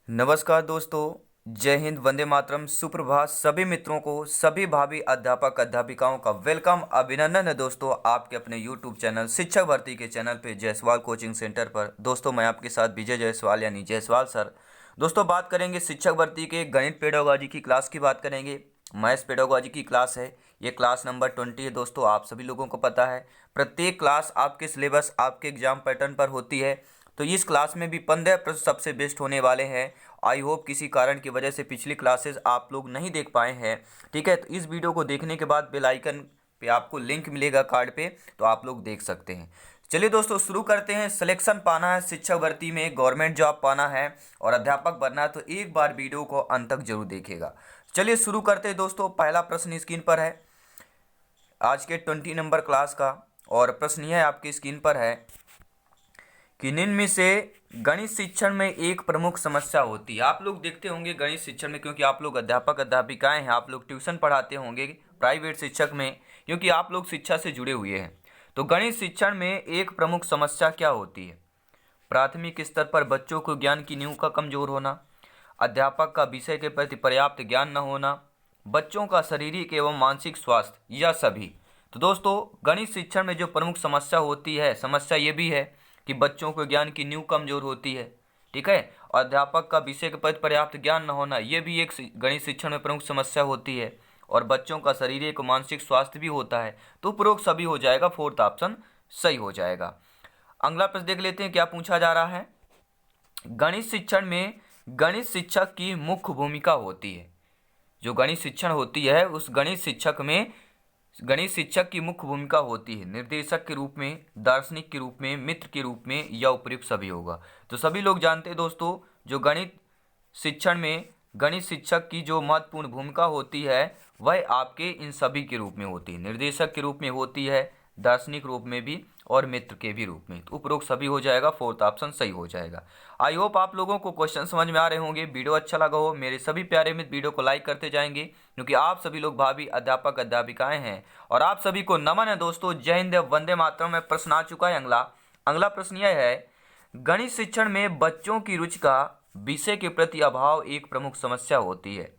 नमस्कार दोस्तों। जय हिंद, वंदे मातरम, सुप्रभात। सभी मित्रों को, सभी भावी अध्यापक अध्यापिकाओं का वेलकम, अभिनंदन है दोस्तों आपके अपने यूट्यूब चैनल शिक्षक भर्ती के चैनल पे जायसवाल कोचिंग सेंटर पर। दोस्तों मैं आपके साथ विजय जायसवाल यानी जायसवाल सर। दोस्तों बात करेंगे शिक्षक भर्ती के गणित पेडागोजी की क्लास की बात करेंगे। मैथ्स पेडागोजी की क्लास है, ये क्लास नंबर 20 है दोस्तों। आप सभी लोगों को पता है प्रत्येक क्लास आपके सिलेबस आपके एग्जाम पैटर्न पर होती है। तो इस क्लास में भी 15 प्रश्न सबसे बेस्ट होने वाले हैं। आई होप किसी कारण की वजह से पिछली क्लासेस आप लोग नहीं देख पाए हैं, ठीक है। तो इस वीडियो को देखने के बाद बेल आइकन पे आपको लिंक मिलेगा कार्ड पे, तो आप लोग देख सकते हैं। चलिए दोस्तों शुरू करते हैं। सिलेक्शन पाना है शिक्षक भर्ती में, गवर्नमेंट जॉब पाना है और अध्यापक बनना है, तो एक बार वीडियो को अंत तक जरूर देखिएगा। चलिए शुरू करते हैं दोस्तों। पहला प्रश्न स्क्रीन पर है आज के 20 नंबर क्लास का, और प्रश्न यह आपकी स्क्रीन पर है कि निम्न में से गणित शिक्षण में एक प्रमुख समस्या होती है। आप लोग देखते होंगे गणित शिक्षण में, क्योंकि आप लोग अध्यापक अध्यापिकाएं हैं, आप लोग ट्यूशन पढ़ाते होंगे प्राइवेट शिक्षक में, क्योंकि आप लोग शिक्षा से जुड़े हुए हैं। तो गणित शिक्षण में एक प्रमुख समस्या क्या होती है? प्राथमिक स्तर पर बच्चों को ज्ञान की नींव का कमजोर होना, अध्यापक का विषय के प्रति पर्याप्त ज्ञान न होना, बच्चों का शारीरिक एवं मानसिक स्वास्थ्य, या सभी। तो दोस्तों गणित शिक्षण में जो प्रमुख समस्या होती है, समस्या ये भी है कि बच्चों को ज्ञान की नींव कमजोर होती है, ठीक है। और अध्यापक का विषय के प्रति पर्याप्त ज्ञान न होना, ये भी एक गणित शिक्षण में प्रमुख समस्या होती है। और बच्चों का शारीरिक और मानसिक स्वास्थ्य भी होता है। तो उपरोक्त सभी हो जाएगा, फोर्थ ऑप्शन सही हो जाएगा। अगला प्रश्न देख लेते हैं क्या पूछा जा रहा है। गणित शिक्षण में गणित शिक्षक की मुख्य भूमिका होती है। जो गणित शिक्षण होती है उस गणित शिक्षक में गणित शिक्षक की मुख्य भूमिका होती है निर्देशक के रूप में, दार्शनिक के रूप में, मित्र के रूप में, या उपयुक्त सभी होगा। तो सभी लोग जानते हैं दोस्तों, जो गणित शिक्षण में गणित शिक्षक की जो महत्वपूर्ण भूमिका होती है वह आपके इन सभी के रूप में होती है। निर्देशक के रूप में होती है, दार्शनिक रूप में भी, और मित्र के भी रूप में। तो उपरोक्त सभी हो जाएगा, फोर्थ ऑप्शन सही हो जाएगा। आई होप आप लोगों को क्वेश्चन समझ में आ रहे होंगे। वीडियो अच्छा लगा हो, मेरे सभी प्यारे मित्र वीडियो को लाइक करते जाएंगे, क्योंकि आप सभी लोग भावी अध्यापक अध्यापिकाएं हैं। और आप सभी को नमन है दोस्तों। जय हिंद, वंदे मातरम में प्रश्न आ चुका है। अगला प्रश्न यह है, गणित शिक्षण में बच्चों की रुचि का विषय के प्रति अभाव एक प्रमुख समस्या होती है।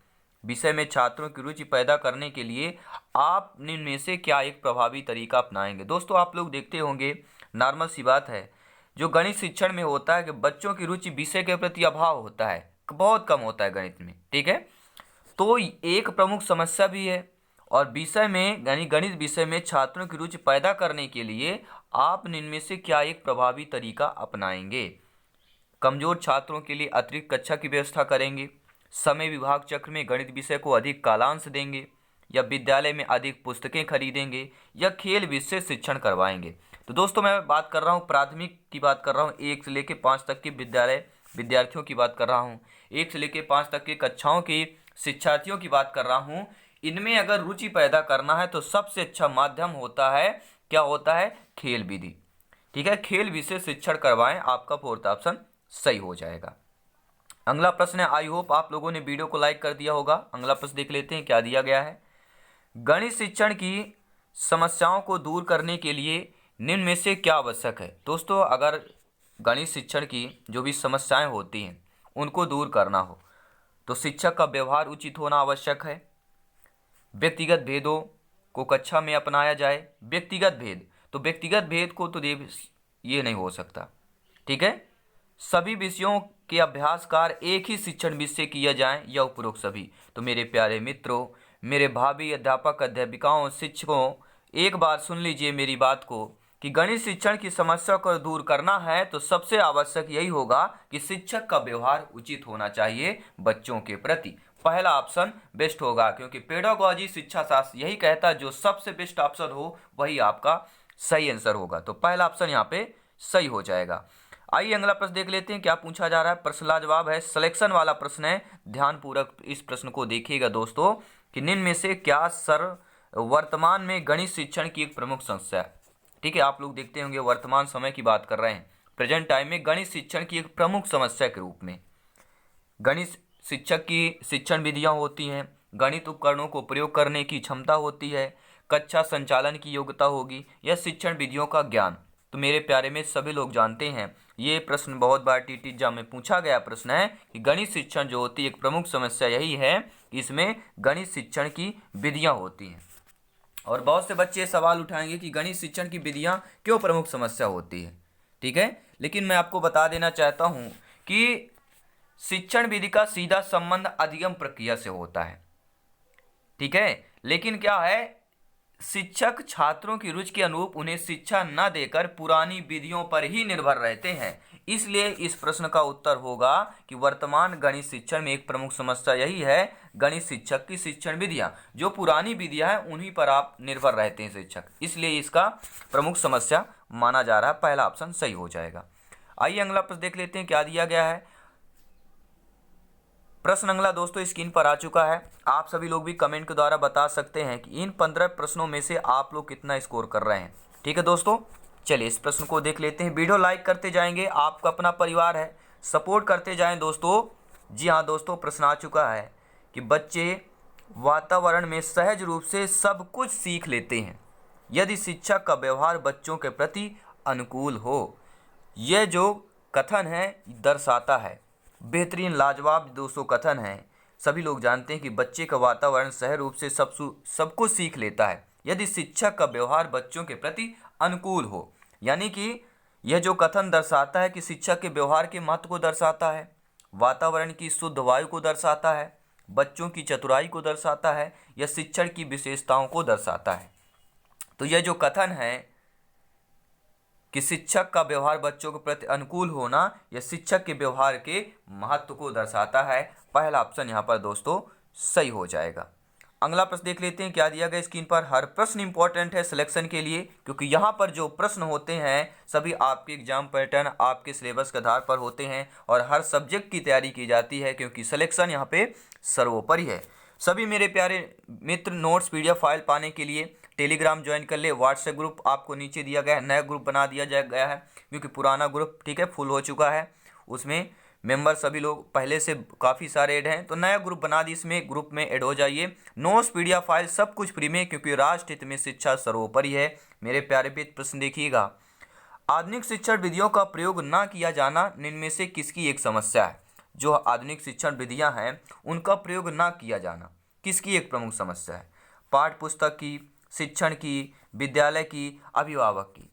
विषय में छात्रों की रुचि पैदा करने के लिए आप निम्न में से क्या एक प्रभावी तरीका अपनाएंगे? दोस्तों आप लोग देखते होंगे, नॉर्मल सी बात है, जो गणित शिक्षण में होता है कि बच्चों की रुचि विषय के प्रति अभाव होता है, बहुत कम होता है गणित में, ठीक है। तो एक प्रमुख समस्या भी है। और विषय में यानी गणित विषय में छात्रों की रुचि पैदा करने के लिए आप निम्न में से क्या एक प्रभावी तरीका अपनाएंगे? कमजोर छात्रों के लिए अतिरिक्त कक्षा की व्यवस्था करेंगे, समय विभाग चक्र में गणित विषय को अधिक कालांश देंगे, या विद्यालय में अधिक पुस्तकें खरीदेंगे, या खेल विषय शिक्षण करवाएंगे? तो दोस्तों मैं बात कर रहा हूँ प्राथमिक की, बात कर रहा हूँ 1 से लेकर 5 तक के विद्यार्थियों की बात कर रहा हूँ, 1 से लेकर 5 तक की कक्षाओं की शिक्षार्थियों की बात कर रहा हूँ। इनमें अगर रुचि पैदा करना है तो सबसे अच्छा माध्यम होता है, क्या होता है? खेल विधि, ठीक है। खेल विषय शिक्षण करवाएं, आपका फोर्थ ऑप्शन सही हो जाएगा। अगला प्रश्न है, आई होप आप लोगों ने वीडियो को लाइक कर दिया होगा। अगला प्रश्न देख लेते हैं क्या दिया गया है। गणित शिक्षण की समस्याओं को दूर करने के लिए निम्न में से क्या आवश्यक है? दोस्तों अगर गणित शिक्षण की जो भी समस्याएं होती हैं उनको दूर करना हो तो शिक्षक का व्यवहार उचित होना आवश्यक है। व्यक्तिगत भेदों को कक्षा में अपनाया जाए। व्यक्तिगत भेद, तो व्यक्तिगत भेद को तो ये नहीं हो सकता, ठीक है। सभी विषयों के अभ्यास कार्य एक ही शिक्षण विषय किया जाए, या उपरोक्त सभी। तो मेरे प्यारे मित्रों, मेरे भावी अध्यापक अध्यापिकाओं शिक्षकों, एक बार सुन लीजिए मेरी बात को कि गणित शिक्षण की समस्या को दूर करना है तो सबसे आवश्यक यही होगा कि शिक्षक का व्यवहार उचित होना चाहिए बच्चों के प्रति। पहला ऑप्शन बेस्ट होगा, क्योंकि पेडागोजी शिक्षा शास्त्र यही कहता है जो सबसे बेस्ट ऑप्शन हो वही आपका सही आंसर होगा। तो पहला ऑप्शन यहाँ पे सही हो जाएगा। आइए अगला प्रश्न देख लेते हैं क्या पूछा जा रहा है। प्रश्न लाजवाब है, सिलेक्शन वाला प्रश्न है। ध्यान पूर्वक इस प्रश्न को देखिएगा दोस्तों कि निम्न में से क्या वर्तमान में गणित शिक्षण की एक प्रमुख समस्या है, ठीक है। आप लोग देखते होंगे वर्तमान समय की बात कर रहे हैं, प्रेजेंट टाइम में गणित शिक्षण की एक प्रमुख समस्या के रूप में गणित शिक्षक की शिक्षण विधियां होती हैं, गणित उपकरणों को प्रयोग करने की क्षमता होती है, कक्षा संचालन की योग्यता होगी, या शिक्षण विधियों का ज्ञान। तो मेरे प्यारे में सभी लोग जानते हैं ये प्रश्न बहुत बार टीटी एग्जाम में पूछा गया प्रश्न है कि गणित शिक्षण जो होती है, एक प्रमुख समस्या यही है कि इसमें गणित शिक्षण की विधियां होती हैं। और बहुत से बच्चे ये सवाल उठाएंगे कि गणित शिक्षण की विधियां क्यों प्रमुख समस्या होती है। ठीक है, लेकिन मैं आपको बता देना चाहता हूं कि शिक्षण विधि का सीधा संबंध अधिगम प्रक्रिया से होता है। ठीक है, लेकिन क्या है, शिक्षक छात्रों की रुचि के अनुरूप उन्हें शिक्षा न देकर पुरानी विधियों पर ही निर्भर रहते हैं। इसलिए इस प्रश्न का उत्तर होगा कि वर्तमान गणित शिक्षण में एक प्रमुख समस्या यही है, गणित शिक्षक की शिक्षण विधियां, जो पुरानी विधियां हैं उन्हीं पर आप निर्भर रहते हैं शिक्षक, इसलिए इसका प्रमुख समस्या माना जा रहा है। पहला ऑप्शन सही हो जाएगा। आइए अगला प्रश्न देख लेते हैं क्या दिया गया है। प्रश्न अगला दोस्तों स्क्रीन पर आ चुका है। आप सभी लोग भी कमेंट के द्वारा बता सकते हैं कि इन 15 प्रश्नों में से आप लोग कितना स्कोर कर रहे हैं। ठीक है दोस्तों, चलिए इस प्रश्न को देख लेते हैं। वीडियो लाइक करते जाएंगे, आपका अपना परिवार है, सपोर्ट करते जाएं दोस्तों। जी हाँ दोस्तों, प्रश्न आ चुका है कि बच्चे वातावरण में सहज रूप से सब कुछ सीख लेते हैं यदि शिक्षक का व्यवहार बच्चों के प्रति अनुकूल हो। यह जो कथन है दर्शाता है, बेहतरीन लाजवाब दोस्तों कथन है। सभी लोग जानते हैं कि बच्चे का वातावरण सहज रूप से सब कुछ सीख लेता है यदि शिक्षक का व्यवहार बच्चों के प्रति अनुकूल हो। यानी कि यह जो कथन दर्शाता है कि शिक्षक के व्यवहार के महत्व को दर्शाता है, वातावरण की शुद्ध वायु को दर्शाता है, बच्चों की चतुराई को दर्शाता है, या शिक्षण की विशेषताओं को दर्शाता है। तो यह जो कथन है कि शिक्षक का व्यवहार बच्चों के प्रति अनुकूल होना, यह शिक्षक के व्यवहार के महत्व को दर्शाता है। पहला ऑप्शन यहाँ पर दोस्तों सही हो जाएगा। अगला प्रश्न देख लेते हैं क्या दिया गया स्क्रीन पर। हर प्रश्न इंपॉर्टेंट है सिलेक्शन के लिए, क्योंकि यहाँ पर जो प्रश्न होते हैं सभी आपके एग्जाम पैटर्न आपके सिलेबस के आधार पर होते हैं और हर सब्जेक्ट की तैयारी की जाती है, क्योंकि सिलेक्शन यहाँ पे सर्वोपरि है। सभी मेरे प्यारे मित्र नोट्स PDF फाइल पाने के लिए टेलीग्राम ज्वाइन कर ले। व्हाट्सएप ग्रुप आपको नीचे दिया गया है, नया ग्रुप बना दिया गया है, क्योंकि पुराना ग्रुप ठीक है फुल हो चुका है, उसमें मेंबर सभी लोग पहले से काफ़ी सारे ऐड हैं, तो नया ग्रुप बना दी, इसमें ग्रुप में ऐड हो जाइए। नोट्स PDF फाइल सब कुछ फ्री में, क्योंकि राष्ट्र हित में शिक्षा सर्वोपरि है। मेरे प्यारे मित्र प्रश्न देखिएगा, आधुनिक शिक्षण विधियों का प्रयोग न किया जाना निम्न में से किसकी एक समस्या है। जो आधुनिक शिक्षण विधियां हैं उनका प्रयोग न किया जाना किसकी एक प्रमुख समस्या है। पाठ्य पुस्तक की, शिक्षण की, विद्यालय की, अभिभावक की।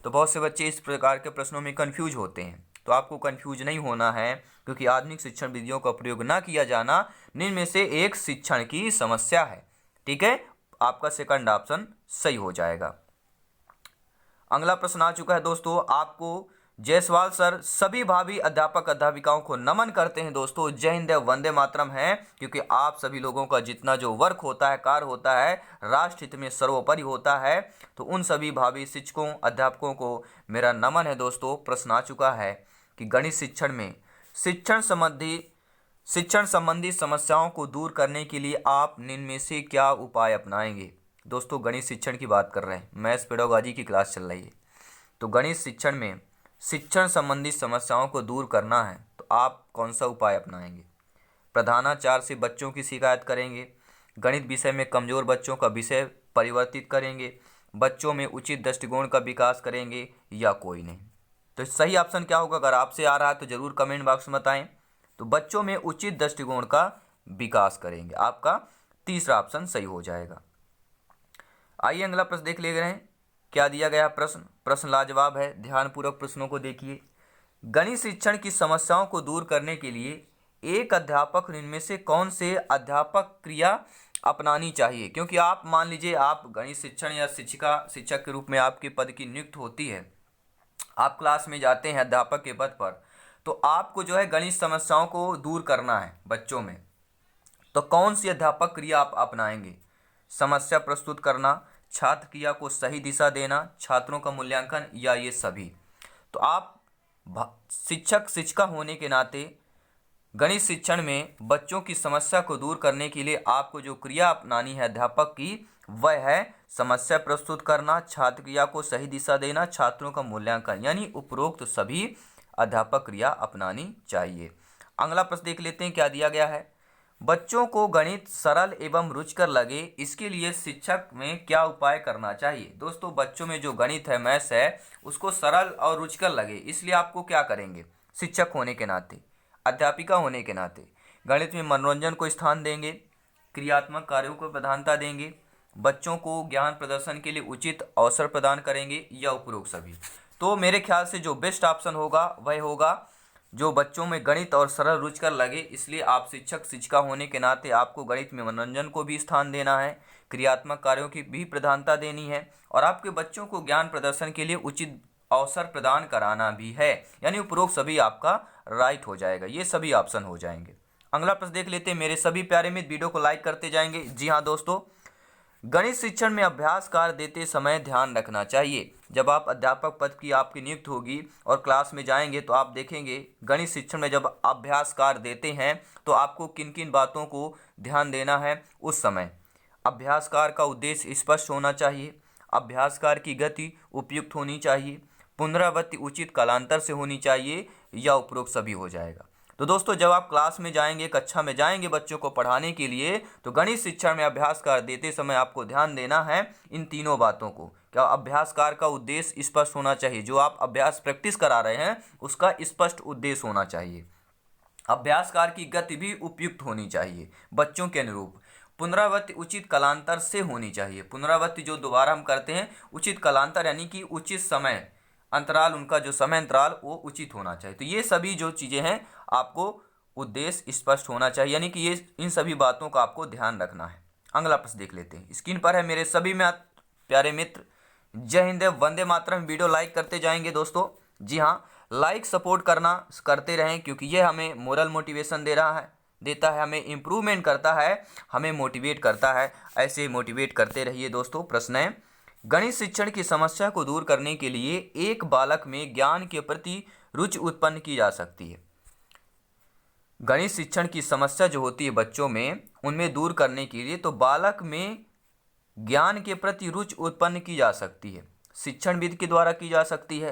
तो बहुत से बच्चे इस प्रकार के प्रश्नों में कंफ्यूज होते हैं, तो आपको कंफ्यूज नहीं होना है, क्योंकि आधुनिक शिक्षण विधियों का प्रयोग न किया जाना निम्न में से एक शिक्षण की समस्या है। ठीक है, आपका सेकंड ऑप्शन सही हो जाएगा। अगला प्रश्न आ चुका है दोस्तों, आपको जायसवाल सर सभी भावी अध्यापक अध्यापिकाओं को नमन करते हैं दोस्तों। जय हिंद वंदे मातरम है, क्योंकि आप सभी लोगों का जितना जो वर्क होता है, कार्य होता है, राष्ट्र हित में सर्वोपरि होता है। तो उन सभी भावी शिक्षकों अध्यापकों को मेरा नमन है दोस्तों। प्रश्न आ चुका है कि गणित शिक्षण में शिक्षण संबंधी समस्याओं को दूर करने के लिए आप निम्न में से क्या उपाय अपनाएंगे। दोस्तों गणित शिक्षण की बात कर रहे हैं, मैथ्स पेडागोजी की क्लास चल रही है। तो गणित शिक्षण में शिक्षण संबंधी समस्याओं को दूर करना है तो आप कौन सा उपाय अपनाएंगे। प्रधानाचार्य से बच्चों की शिकायत करेंगे, गणित विषय में कमज़ोर बच्चों का विषय परिवर्तित करेंगे, बच्चों में उचित दृष्टिकोण का विकास करेंगे, या कोई नहीं। तो सही ऑप्शन क्या होगा, अगर आपसे आ रहा है तो ज़रूर कमेंट बॉक्स में बताएं। तो बच्चों में उचित दृष्टिकोण का विकास करेंगे, आपका तीसरा ऑप्शन सही हो जाएगा। आइए अगला प्रश्न देख ले रहे हैं क्या दिया गया प्रश्न लाजवाब है, ध्यानपूर्वक प्रश्नों को देखिए। गणित शिक्षण की समस्याओं को दूर करने के लिए एक अध्यापक इनमें से कौन से अध्यापक क्रिया अपनानी चाहिए। क्योंकि आप मान लीजिए आप गणित शिक्षण या शिक्षक के रूप में आपके पद की नियुक्ति होती है, आप क्लास में जाते हैं अध्यापक के पद पर, तो आपको जो है गणित समस्याओं को दूर करना है बच्चों में। तो कौन सी अध्यापक क्रिया आप अपनाएंगे। समस्या प्रस्तुत करना, छात्र क्रिया को सही दिशा देना, छात्रों का मूल्यांकन, या ये सभी। तो आप शिक्षिका होने के नाते गणित शिक्षण में बच्चों की समस्या को दूर करने के लिए आपको जो क्रिया अपनानी है अध्यापक की, वह है समस्या प्रस्तुत करना, छात्र क्रिया को सही दिशा देना, छात्रों का मूल्यांकन, यानी उपरोक्त सभी अध्यापक क्रिया अपनानी चाहिए। अगला प्रश्न देख लेते हैं क्या दिया गया है। बच्चों को गणित सरल एवं रुचिकर लगे, इसके लिए शिक्षक में क्या उपाय करना चाहिए। दोस्तों, बच्चों में जो गणित है, मैथ्स है, उसको सरल और रुचिकर लगे, इसलिए आपको क्या करेंगे, शिक्षक होने के नाते, अध्यापिका होने के नाते गणित में मनोरंजन को स्थान देंगे, क्रियात्मक कार्यों को प्रधानता देंगे, बच्चों को ज्ञान प्रदर्शन के लिए उचित अवसर प्रदान करेंगे, या उपरोक्त सभी। तो मेरे ख्याल से जो बेस्ट ऑप्शन होगा वह होगा जो बच्चों में गणित और सरल रुचिकर लगे, इसलिए आप शिक्षक शिक्षिका होने के नाते आपको गणित में मनोरंजन को भी स्थान देना है, क्रियात्मक कार्यों की भी प्रधानता देनी है, और आपके बच्चों को ज्ञान प्रदर्शन के लिए उचित अवसर प्रदान कराना भी है। यानी उपरोक्त सभी आपका राइट हो जाएगा, ये सभी ऑप्शन हो जाएंगे। अगला प्रश्न देख लेते हैं मेरे सभी प्यारे मित्र, वीडियो को लाइक करते जाएंगे। जी हाँ दोस्तों, गणित शिक्षण में अभ्यास कार्य देते समय ध्यान रखना चाहिए। जब आप अध्यापक पद की आपकी नियुक्ति होगी और क्लास में जाएंगे तो आप देखेंगे गणित शिक्षण में जब अभ्यास कार्य देते हैं तो आपको किन किन बातों को ध्यान देना है। उस समय अभ्यास कार्य का उद्देश्य स्पष्ट होना चाहिए, अभ्यास कार्य की गति उपयुक्त होनी चाहिए, पुनरावृत्ति उचित कालांतर से होनी चाहिए, या उपरोक्त सभी हो जाएगा। तो दोस्तों, जब आप क्लास में जाएंगे, कक्षा में जाएंगे बच्चों को पढ़ाने के लिए, तो गणित शिक्षण में अभ्यास कार्य देते समय आपको ध्यान देना है इन तीनों बातों को। क्या अभ्यास कार्य का उद्देश्य स्पष्ट होना चाहिए, जो आप अभ्यास प्रैक्टिस करा रहे हैं उसका स्पष्ट उद्देश्य होना चाहिए, अभ्यास कार्य की गति भी उपयुक्त होनी चाहिए बच्चों के अनुरूप, पुनरावृत्ति उचित कालांतर से होनी चाहिए। पुनरावृत्ति जो दोबारा हम करते हैं, उचित कालांतर यानी कि उचित समय अंतराल, उनका जो समय अंतराल वो उचित होना चाहिए। तो ये सभी जो चीज़ें हैं आपको उद्देश्य स्पष्ट होना चाहिए, यानी कि ये इन सभी बातों का आपको ध्यान रखना है। अगला प्रश्न देख लेते हैं, स्क्रीन पर है मेरे सभी में प्यारे मित्र। जय हिंद, वंदे मातरम। वीडियो लाइक करते जाएंगे दोस्तों। जी हाँ, लाइक सपोर्ट करते रहें, क्योंकि ये हमें मोरल मोटिवेशन देता है, हमें इम्प्रूवमेंट करता है, हमें मोटिवेट करता है। ऐसे मोटिवेट करते रहिए दोस्तों। प्रश्न है, गणित शिक्षण की समस्या को दूर करने के लिए एक बालक में ज्ञान के प्रति रुचि उत्पन्न की जा सकती है। गणित शिक्षण की समस्या जो होती है बच्चों में, उनमें दूर करने के लिए तो बालक में ज्ञान के प्रति रुचि उत्पन्न की जा सकती है। शिक्षण विधि के द्वारा की जा सकती है,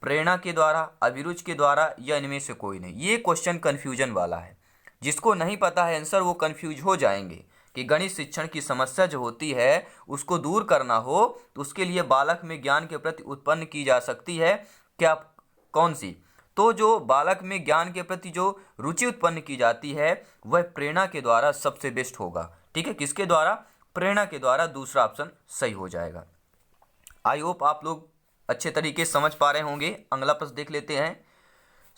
प्रेरणा के द्वारा, अभिरुचि के द्वारा, या इनमें से कोई नहीं। ये क्वेश्चन कन्फ्यूजन वाला है, जिसको नहीं पता है आंसर वो कन्फ्यूज हो जाएंगे कि गणित शिक्षण की समस्या जो होती है उसको दूर करना हो तो उसके लिए बालक में ज्ञान के प्रति उत्पन्न की जा सकती है। क्या, कौन सी? तो जो बालक में ज्ञान के प्रति जो रुचि उत्पन्न की जाती है वह प्रेरणा के द्वारा सबसे बेस्ट होगा। ठीक है, किसके द्वारा? प्रेरणा के द्वारा। दूसरा ऑप्शन सही हो जाएगा। आई होप आप लोग अच्छे तरीके से समझ पा रहे होंगे। अगला प्रश्न देख लेते हैं,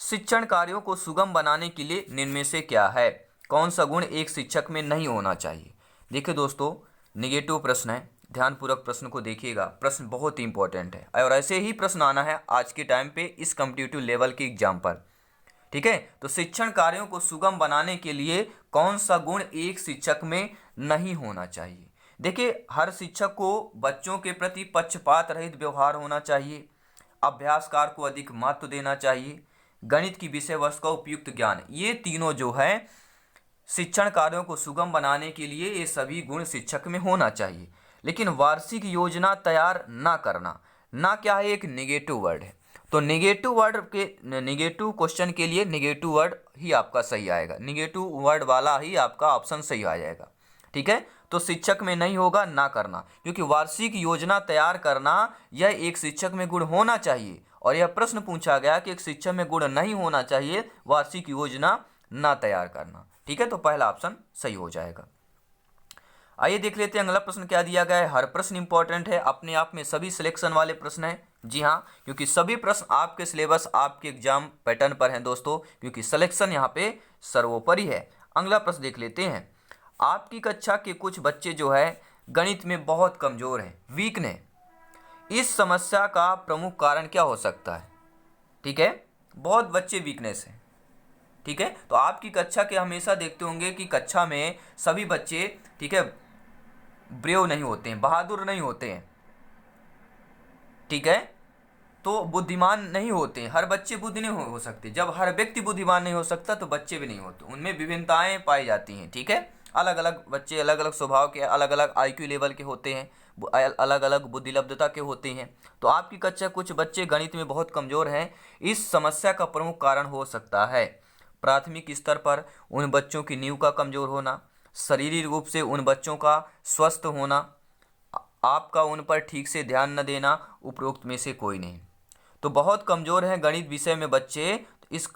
शिक्षण कार्यों को सुगम बनाने के लिए निम्न में से क्या है? कौन सा गुण एक शिक्षक में नहीं होना चाहिए? देखिए दोस्तों, निगेटिव प्रश्न है, ध्यानपूर्वक प्रश्न को देखिएगा। प्रश्न बहुत ही इंपॉर्टेंट है और ऐसे ही प्रश्न आना है आज के टाइम पे इस कॉम्पिटिटिव लेवल के एग्जाम पर। ठीक है, तो शिक्षण कार्यों को सुगम बनाने के लिए कौन सा गुण एक शिक्षक में नहीं होना चाहिए? देखिए, हर शिक्षक को बच्चों के प्रति पक्षपात रहित व्यवहार होना चाहिए, अभ्यास कार्य को अधिक महत्व देना चाहिए, गणित की विषय वस्तु का उपयुक्त ज्ञान। ये तीनों जो है शिक्षण कार्यों को सुगम बनाने के लिए ये सभी गुण शिक्षक में होना चाहिए। लेकिन वार्षिक योजना तैयार ना करना, ना क्या है, एक नेगेटिव वर्ड है। तो नेगेटिव क्वेश्चन के लिए नेगेटिव वर्ड ही आपका सही आएगा, नेगेटिव वर्ड वाला ही आपका ऑप्शन सही आ जाएगा। ठीक है, तो शिक्षक में नहीं होगा ना करना, क्योंकि वार्षिक योजना तैयार करना यह एक शिक्षक में गुण होना चाहिए। और यह प्रश्न पूछा गया कि एक शिक्षक में गुण नहीं होना चाहिए वार्षिक योजना ना तैयार करना। ठीक है, तो पहला ऑप्शन सही हो जाएगा। आइए देख लेते हैं अगला प्रश्न क्या दिया गया है। हर प्रश्न इंपॉर्टेंट है, अपने आप में सभी सिलेक्शन वाले प्रश्न हैं। जी हाँ, क्योंकि सभी प्रश्न आपके सिलेबस, आपके एग्जाम पैटर्न पर हैं दोस्तों, क्योंकि सिलेक्शन यहाँ पे सर्वोपरि है। अगला प्रश्न देख लेते हैं, आपकी कक्षा के कुछ बच्चे जो है गणित में बहुत कमजोर हैं, वीक ने, इस समस्या का प्रमुख कारण क्या हो सकता है? ठीक है, बहुत बच्चे वीकनेस हैं। ठीक है, तो आपकी कक्षा के हमेशा देखते होंगे कि कक्षा में सभी बच्चे, ठीक है, ब्रेव नहीं होते हैं, बहादुर नहीं होते हैं। ठीक है, तो बुद्धिमान नहीं होते हैं। हर बच्चे बुद्धि नहीं हो सकते। जब हर व्यक्ति बुद्धिमान नहीं हो सकता तो बच्चे भी नहीं होते, उनमें विभिन्नताएं पाई जाती हैं। ठीक है, अलग अलग बच्चे अलग अलग स्वभाव के, अलग अलग आईक्यू लेवल के होते हैं, अलग अलग बुद्धिलब्धता के होते हैं। तो आपकी कक्षा कुछ बच्चे गणित में बहुत कमज़ोर हैं, इस समस्या का प्रमुख कारण हो सकता है प्राथमिक स्तर पर उन बच्चों की नींव का कमज़ोर होना, शारीरिक रूप से उन बच्चों का स्वस्थ होना, आपका उन पर ठीक से ध्यान न देना, उपरोक्त में से कोई नहीं। तो बहुत कमज़ोर हैं गणित विषय में बच्चे। तो इस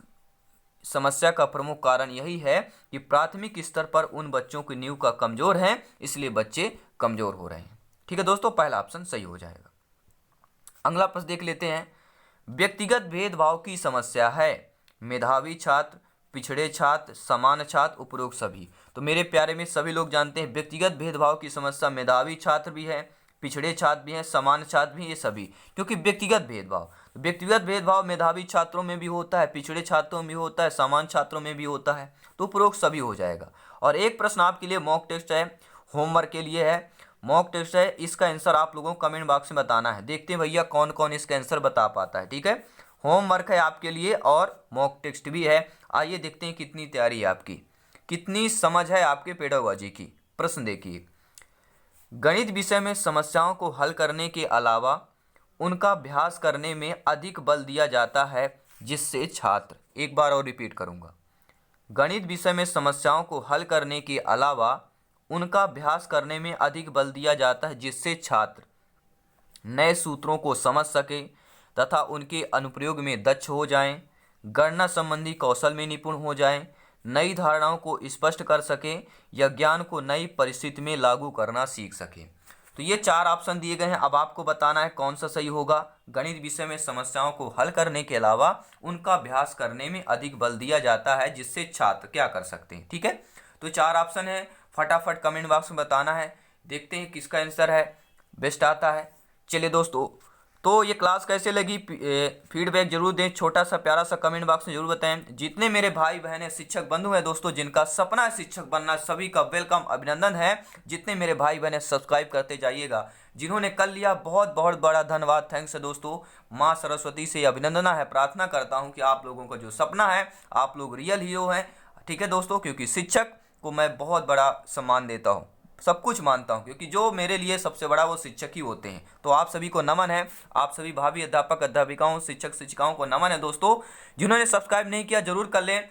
समस्या का प्रमुख कारण यही है कि प्राथमिक स्तर पर उन बच्चों की नींव का कमज़ोर है, इसलिए बच्चे कमज़ोर हो रहे हैं। ठीक है दोस्तों, पहला ऑप्शन सही हो जाएगा। अगला प्रश्न देख लेते हैं। व्यक्तिगत भेदभाव की समस्या है, मेधावी छात्र, पिछड़े छात्र, समान छात्र, उपरोक्त सभी। तो मेरे प्यारे में सभी लोग जानते हैं व्यक्तिगत भेदभाव की समस्या मेधावी छात्र भी है, पिछड़े छात्र भी हैं, समान छात्र भी, ये सभी। क्योंकि व्यक्तिगत भेदभाव मेधावी छात्रों में भी होता है, पिछड़े छात्रों में भी होता है, समान छात्रों में भी होता है, तो उपरोक्त सभी हो जाएगा। और एक प्रश्न आपके लिए मॉक टेस्ट है, होमवर्क के लिए है, मॉक टेस्ट है, इसका आंसर आप लोगों को कमेंट बॉक्स में बताना है। देखते हैं भैया कौन कौन इसका आंसर बता पाता है। ठीक है, होमवर्क है आपके लिए और मॉक टेस्ट भी है। आइए देखते हैं कितनी तैयारी है आपकी, कितनी समझ है आपके पेडागोजी की। प्रश्न देखिए, गणित विषय में समस्याओं को हल करने के अलावा उनका अभ्यास करने में अधिक बल दिया जाता है, जिससे छात्र, एक बार और रिपीट करूंगा, गणित विषय में समस्याओं को हल करने के अलावा उनका अभ्यास करने में अधिक बल दिया जाता है, जिससे छात्र नए सूत्रों को समझ सके तथा उनके अनुप्रयोग में दक्ष हो जाएं, गणना संबंधी कौशल में निपुण हो जाएं, नई धारणाओं को स्पष्ट कर सके या ज्ञान को नई परिस्थिति में लागू करना सीख सके। तो ये 4 ऑप्शन दिए गए हैं। अब आपको बताना है कौन सा सही होगा। गणित विषय में समस्याओं को हल करने के अलावा उनका अभ्यास करने में अधिक बल दिया जाता है, जिससे छात्र क्या कर सकते हैं। ठीक है, तो 4 ऑप्शन है, फटाफट कमेंट बॉक्स में बताना है। देखते हैं किसका आंसर है बेस्ट आता है। चलिए दोस्तों, तो ये क्लास कैसे लगी फीडबैक जरूर दें, छोटा सा प्यारा सा कमेंट बॉक्स में जरूर बताएं। जितने मेरे भाई बहन है, शिक्षक बंधु हैं दोस्तों, जिनका सपना है शिक्षक बनना, सभी का वेलकम, अभिनंदन है। जितने मेरे भाई बहन है सब्सक्राइब करते जाइएगा। जिन्होंने कर लिया बहुत बहुत बड़ा धन्यवाद, थैंक्स है दोस्तों। माँ सरस्वती से अभिनंदन है, प्रार्थना करता हूँ कि आप लोगों का जो सपना है, आप लोग रियल हीरो हैं। ठीक है दोस्तों, क्योंकि शिक्षक को मैं बहुत बड़ा सम्मान देता हूँ, सब कुछ मानता हूँ, क्योंकि जो मेरे लिए सबसे बड़ा वो शिक्षक ही होते हैं। तो आप सभी को नमन है, आप सभी भावी अध्यापक अध्यापिकाओं, शिक्षक शिक्षिकाओं को नमन है दोस्तों। जिन्होंने सब्सक्राइब नहीं किया जरूर कर लें।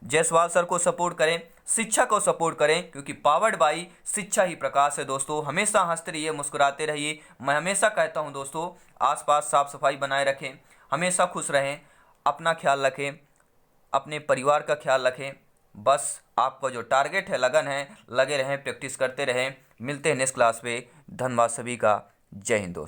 जायसवाल सर को सपोर्ट करें, शिक्षा को सपोर्ट करें, क्योंकि पावर्ड बाई शिक्षा ही प्रकाश है दोस्तों। हमेशा हंसते रहिए, मुस्कुराते रहिए। मैं हमेशा कहता हूँ दोस्तों, आसपास साफ सफाई बनाए रखें, हमेशा खुश रहें, अपना ख्याल रखें, अपने परिवार का ख्याल रखें। बस आपका जो टारगेट है, लगन है, लगे रहें, प्रैक्टिस करते रहें। मिलते हैं नेक्स्ट क्लास पे। धन्यवाद सभी का। जय हिंद दोस्तों।